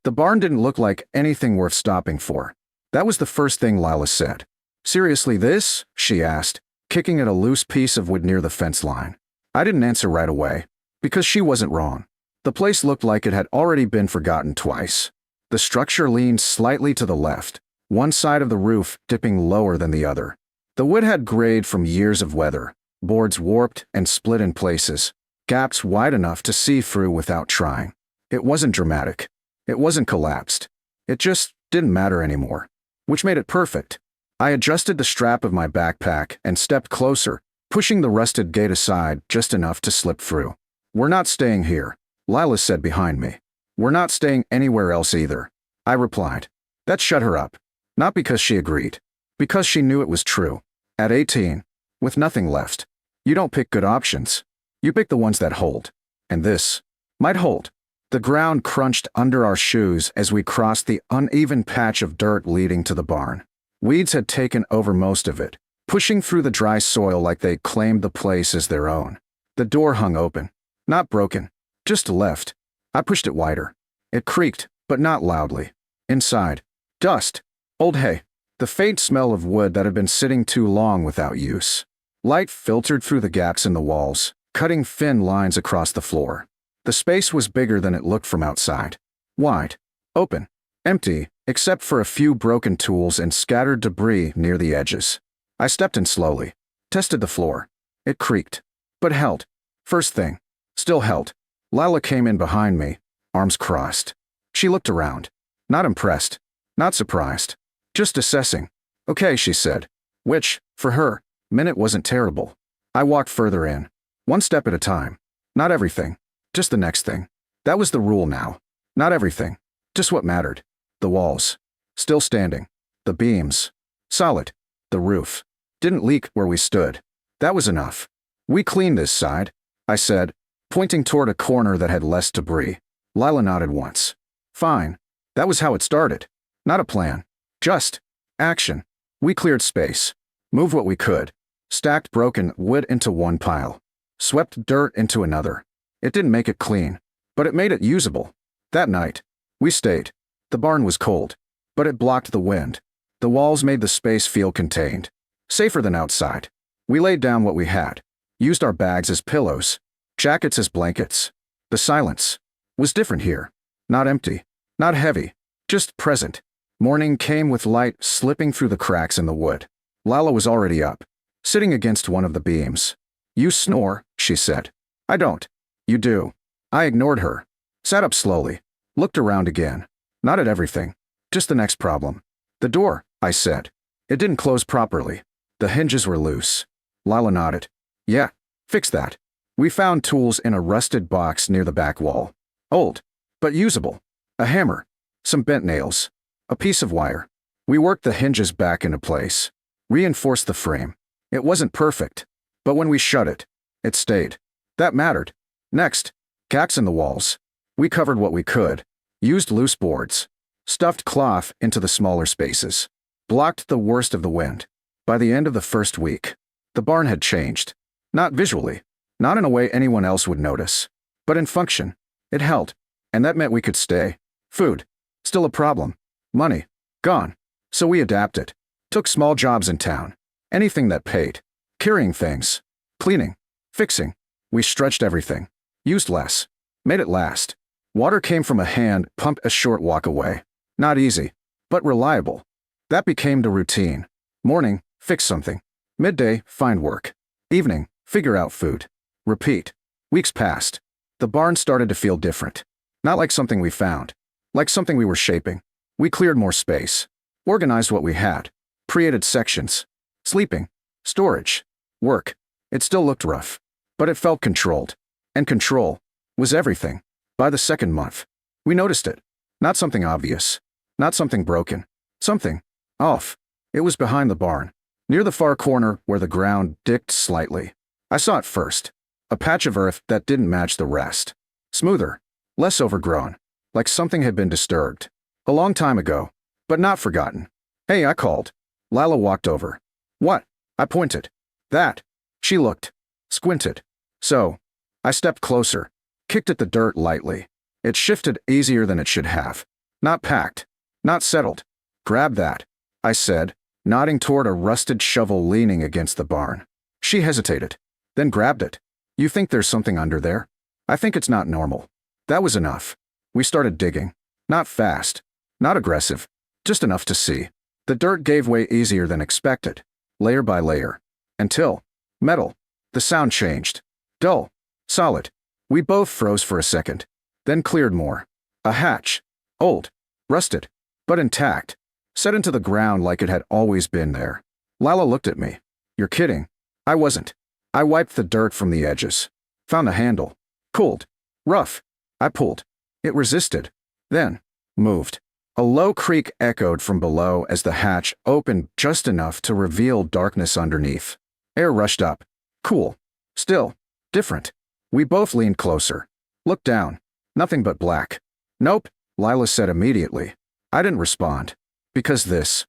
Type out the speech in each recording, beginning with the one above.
The barn didn't look like anything worth stopping for. That was the first thing Lila said. "Seriously this?" she asked, kicking at a loose piece of wood near the fence line. I didn't answer right away, because she wasn't wrong. The place looked like it had already been forgotten twice. The structure leaned slightly to the left, one side of the roof dipping lower than the other. The wood had grayed from years of weather, boards warped and split in places, gaps wide enough to see through without trying. It wasn't dramatic. It wasn't collapsed. It just didn't matter anymore, which made it perfect. I adjusted the strap of my backpack and stepped closer, pushing the rusted gate aside just enough to slip through. "We're not staying here," Lila said behind me. "We're not staying anywhere else either," I replied. That shut her up. Not because she agreed. Because she knew it was true. At 18, with nothing left, you don't pick good options. You pick the ones that hold. And this might hold. The ground crunched under our shoes as we crossed the uneven patch of dirt leading to the barn. Weeds had taken over most of it, pushing through the dry soil like they claimed the place as their own. The door hung open. Not broken. Just left. I pushed it wider. It creaked, but not loudly. Inside, dust. Old hay. The faint smell of wood that had been sitting too long without use. Light filtered through the gaps in the walls, cutting thin lines across the floor. The space was bigger than it looked from outside. Wide. Open. Empty, except for a few broken tools and scattered debris near the edges. I stepped in slowly. Tested the floor. It creaked. But held. First thing. Still held. Lila came in behind me, arms crossed. She looked around. Not impressed. Not surprised. Just assessing. "Okay," she said. Which, for her, meant it wasn't terrible. I walked further in. One step at a time. Not everything. Just the next thing. That was the rule now. Not everything. Just what mattered. The walls. Still standing. The beams. Solid. The roof. Didn't leak where we stood. That was enough. "We cleaned this side," I said, pointing toward a corner that had less debris. Lila nodded once. "Fine. That was how it started. Not a plan. Just action." We cleared space. Moved what we could. Stacked broken wood into one pile. Swept dirt into another. It didn't make it clean, but it made it usable. That night, we stayed. The barn was cold, but it blocked the wind. The walls made the space feel contained. Safer than outside. We laid down what we had. Used our bags as pillows. Jackets as blankets. The silence was different here. Not empty. Not heavy. Just present. Morning came with light slipping through the cracks in the wood. Lila was already up, sitting against one of the beams. "You snore," she said. "I don't." "You do." I ignored her. Sat up slowly. Looked around again. Not at everything. Just the next problem. "The door," I said. It didn't close properly. The hinges were loose. Lila nodded. "Yeah, fix that." We found tools in a rusted box near the back wall. Old, but usable. A hammer. Some bent nails. A piece of wire. We worked the hinges back into place. Reinforced the frame. It wasn't perfect, but when we shut it, it stayed. That mattered. Next, cracks in the walls. We covered what we could. Used loose boards. Stuffed cloth into the smaller spaces. Blocked the worst of the wind. By the end of the first week, the barn had changed. Not visually. Not in a way anyone else would notice. But in function. It held. And that meant we could stay. Food. Still a problem. Money. Gone. So we adapted. Took small jobs in town. Anything that paid. Carrying things. Cleaning. Fixing. We stretched everything. Used less. Made it last. Water came from a hand pumped a short walk away. Not easy, but reliable. That became the routine. Morning, fix something. Midday, find work. Evening, figure out food. Repeat. Weeks passed. The barn started to feel different. Not like something we found. Like something we were shaping. We cleared more space. Organized what we had. Created sections. Sleeping. Storage. Work. It still looked rough. But it felt controlled. And control was everything. By the second month, we noticed it. Not something obvious. Not something broken. Something off. It was behind the barn. Near the far corner where the ground dipped slightly. I saw it first. A patch of earth that didn't match the rest. Smoother. Less overgrown. Like something had been disturbed. A long time ago. But not forgotten. "Hey," I called. Lila walked over. "What?" I pointed. "That." She looked. Squinted. "So." I stepped closer. Kicked at the dirt lightly. It shifted easier than it should have. Not packed. Not settled. Grab that, I said, nodding toward a rusted shovel leaning against the barn. She hesitated, then grabbed it. You think there's something under there? I think it's not normal. That was enough. We started digging. Not fast. Not aggressive. Just enough to see. The dirt gave way easier than expected, layer by layer. Until, metal. The sound changed. Dull. Solid. We both froze for a second. Then cleared more. A hatch. Old. Rusted. But intact. Set into the ground like it had always been there. Lila looked at me. You're kidding. I wasn't. I wiped the dirt from the edges. Found the handle. Cooled. Rough. I pulled. It resisted. Then, moved. A low creak echoed from below as the hatch opened just enough to reveal darkness underneath. Air rushed up. Cool. Still. Different. We both leaned closer. Looked down. Nothing but black. Nope, Lila said immediately. I didn't respond. Because this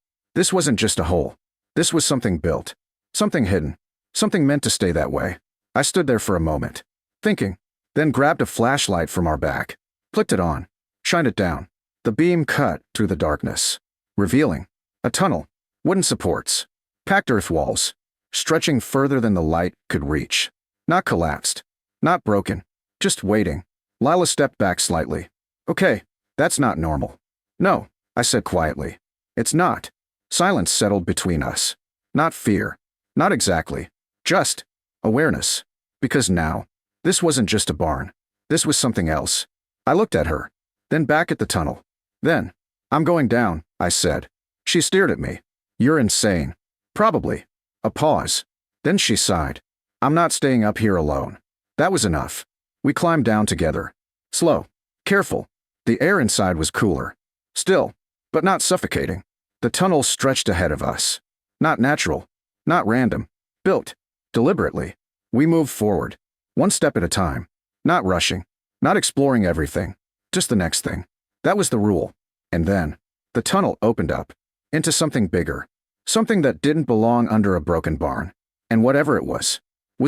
wasn't just a hole. This was something built. Something hidden. Something meant to stay that way. I stood there for a moment, thinking, then grabbed a flashlight from our back, flicked it on, shined it down. The beam cut through the darkness, revealing a tunnel, wooden supports, packed earth walls, stretching further than the light could reach. Not collapsed, not broken, just waiting. Lila stepped back slightly. Okay, that's not normal. No, I said quietly. It's not. Silence settled between us. Not fear. Not exactly. Just awareness. Because now, this wasn't just a barn. This was something else. I looked at her, then back at the tunnel. Then, I'm going down, I said. She stared at me. You're insane. Probably. A pause. Then she sighed. I'm not staying up here alone. That was enough. We climbed down together. Slow. Careful. The air inside was cooler. Still, but not suffocating. The tunnel stretched ahead of us. Not natural. Not random. Built. Deliberately. We moved forward. One step at a time. Not rushing. Not exploring everything. Just the next thing. That was the rule. And then, the tunnel opened up. Into something bigger. Something that didn't belong under a broken barn. And whatever it was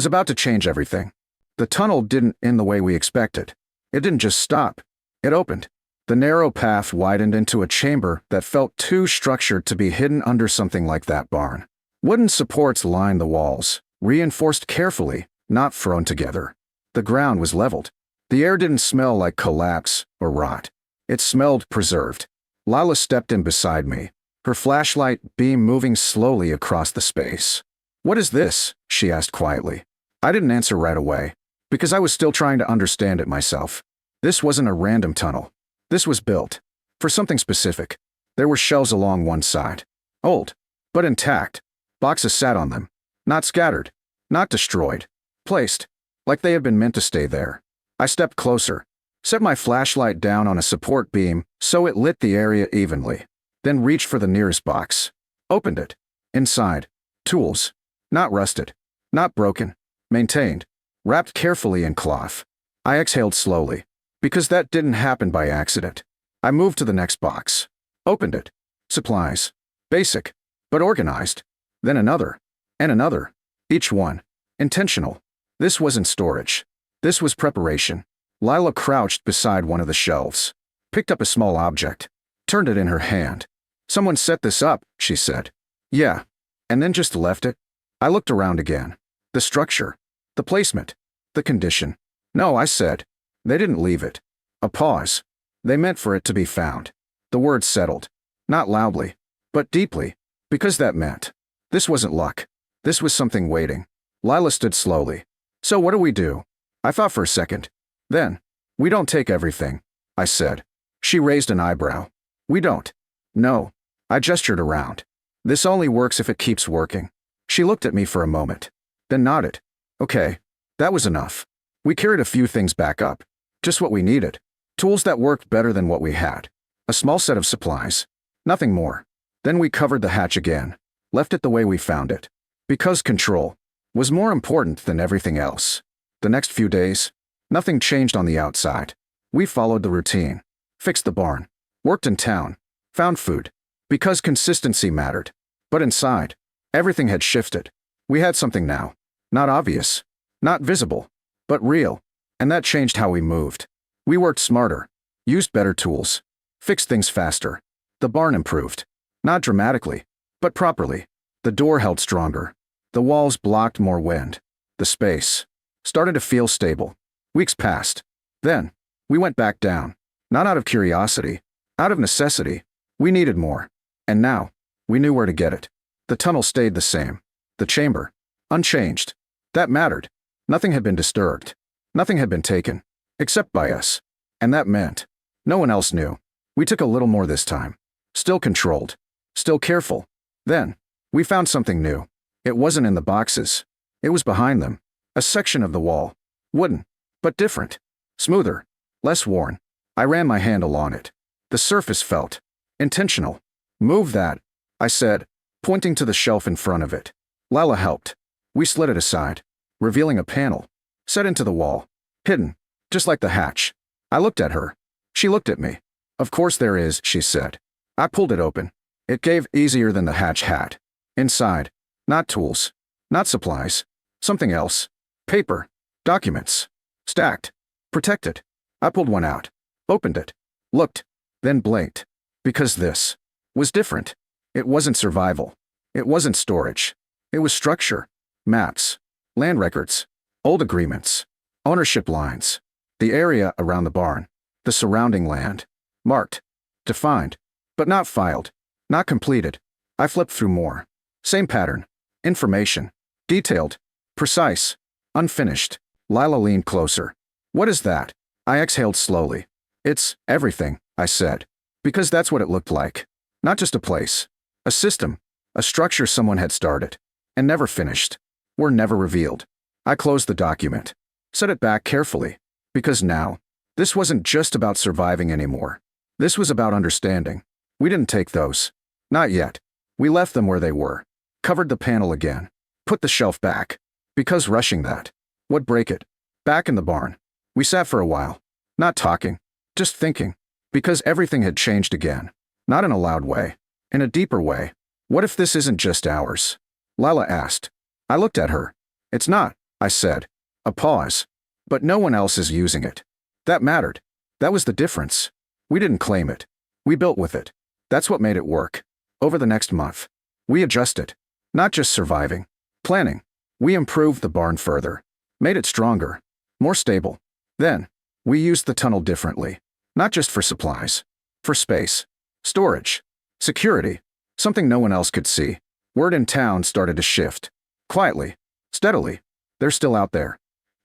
about to change everything. The tunnel didn't end the way we expected. It didn't just stop. It opened. The narrow path widened into a chamber that felt too structured to be hidden under something like that barn. Wooden supports lined the walls, reinforced carefully, not thrown together. The ground was leveled. The air didn't smell like collapse or rot. It smelled preserved. Lila stepped in beside me, her flashlight beam moving slowly across the space. What is this? She asked quietly. I didn't answer right away, because I was still trying to understand it myself. This wasn't a random tunnel. This was built for something specific. There were shelves along one side. Old, but intact. Boxes sat on them. Not scattered. Not destroyed. Placed. Like they had been meant to stay there. I stepped closer. Set my flashlight down on a support beam so it lit the area evenly. Then reached for the nearest box. Opened it. Inside. Tools. Not rusted. Not broken. Maintained. Wrapped carefully in cloth. I exhaled slowly. Because that didn't happen by accident. I moved to the next box. Opened it. Supplies. Basic. But organized. Then another. And another. Each one. Intentional. This wasn't storage. This was preparation. Lila crouched beside one of the shelves. Picked up a small object. Turned it in her hand. Someone set this up, she said. Yeah. And then just left it. I looked around again. The structure. The placement. The condition. No, I said. They didn't leave it. A pause. They meant for it to be found. The words settled. Not loudly, but deeply. Because that meant. This wasn't luck. This was something waiting. Lila stood slowly. So what do we do? I thought for a second. Then, we don't take everything, I said. She raised an eyebrow. We don't. No. I gestured around. This only works if it keeps working. She looked at me for a moment. Then nodded. Okay. That was enough. We carried a few things back up. Just what we needed. Tools that worked better than what we had. A small set of supplies. Nothing more. Then we covered the hatch again. Left it the way we found it. Because control was more important than everything else. The next few days, nothing changed on the outside. We followed the routine. Fixed the barn. Worked in town. Found food. Because consistency mattered. But inside, everything had shifted. We had something now. Not obvious. Not visible. But real. And that changed how we moved. We worked smarter. Used better tools. fixed things faster. The barn improved. Not dramatically, but properly. The door held stronger. The walls blocked more wind. The space started to feel stable. Weeks passed. Then, we went back down. Not out of curiosity, out of necessity. We needed more. And now, we knew where to get it. The tunnel stayed the same. The chamber, unchanged. That mattered. Nothing had been disturbed. Nothing had been taken, except by us. And that meant no one else knew. We took a little more this time. Still controlled. Still careful. Then, we found something new. It wasn't in the boxes. It was behind them. A section of the wall. Wooden, but different. Smoother. Less worn. I ran my hand along it. The surface felt intentional. Move that, I said, pointing to the shelf in front of it. Lila helped. We slid it aside, revealing a panel, set into the wall, hidden, just like the hatch. I looked at her. She looked at me. Of course there is, she said. I pulled it open. It gave easier than the hatch had. Inside, not tools, not supplies, something else. Paper, documents, stacked, protected. I pulled one out, opened it, looked, then blinked. Because this was different. It wasn't survival. It wasn't storage. It was structure. Maps, land records, old agreements, ownership lines, the area around the barn, the surrounding land. Marked, defined, but not filed, not completed. I flipped through more. Same pattern. Information. Detailed. Precise. Unfinished. Lila leaned closer. What is that? I exhaled slowly. It's everything, I said. Because that's what it looked like. Not just a place. A system. A structure someone had started. And never finished. Were never revealed. I closed the document. Set it back carefully. Because now, this wasn't just about surviving anymore. This was about understanding. We didn't take those. Not yet. We left them where they were. Covered the panel again. Put the shelf back. Because rushing that would break it. Back in the barn. We sat for a while. Not talking. Just thinking. Because everything had changed again. Not in a loud way. In a deeper way. What if this isn't just ours? Lila asked. I looked at her. It's not, I said. A pause. But no one else is using it. That mattered. That was the difference. We didn't claim it. We built with it. That's what made it work. Over the next month, we adjusted. Not just surviving. Planning. We improved the barn further. Made it stronger. More stable. Then, we used the tunnel differently. Not just for supplies. For space. Storage. Security. Something no one else could see. Word in town started to shift. Quietly. Steadily. They're still out there.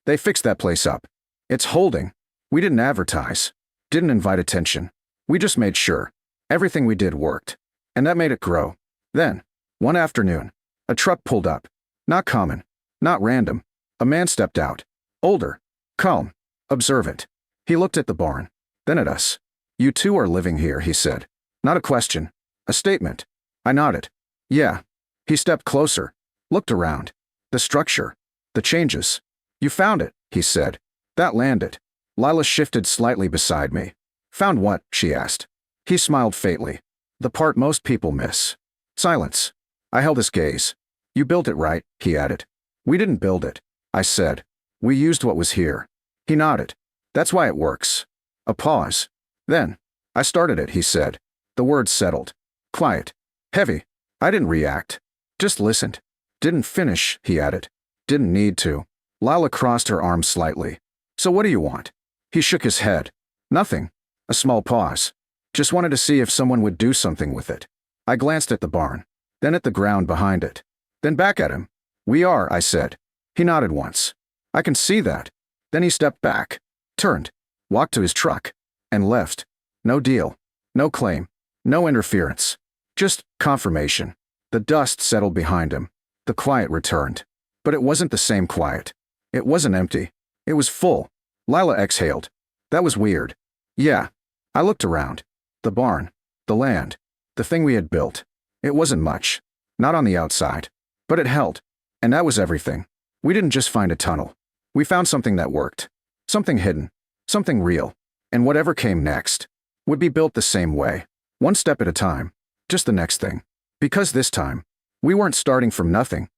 They fixed that place up. It's holding. We didn't advertise. Didn't invite attention. We just made sure. Everything we did worked. And that made it grow. Then, one afternoon, a truck pulled up. Not common. Not random. A man stepped out. Older. Calm. Observant. He looked at the barn. Then at us. You two are living here, he said. Not a question. A statement. I nodded. Yeah. He stepped closer. Looked around. The structure. The changes. You found it, he said. That landed. Lila shifted slightly beside me. Found what? She asked. He smiled faintly. The part most people miss. Silence. I held his gaze. You built it, right? He added. We didn't build it, I said. We used what was here. He nodded. That's why it works. A pause. Then, I started it, he said. The words settled. Quiet. Heavy. I didn't react. Just listened. Didn't finish, he added. Didn't need to. Lila crossed her arms slightly. So what do you want? He shook his head. Nothing. A small pause. Just wanted to see if someone would do something with it. I glanced at the barn. Then at the ground behind it. Then back at him. We are, I said. He nodded once. I can see that. Then he stepped back. Turned. Walked to his truck. And left. No deal. No claim. No interference. Just confirmation. The dust settled behind him. The quiet returned. But it wasn't the same quiet. It wasn't empty. It was full. Lila exhaled. That was weird. Yeah. I looked around. The barn. The land. The thing we had built. It wasn't much. Not on the outside. But it held. And that was everything. We didn't just find a tunnel. We found something that worked. Something hidden. Something real. And whatever came next would be built the same way. One step at a time. Just the next thing. Because this time, we weren't starting from nothing.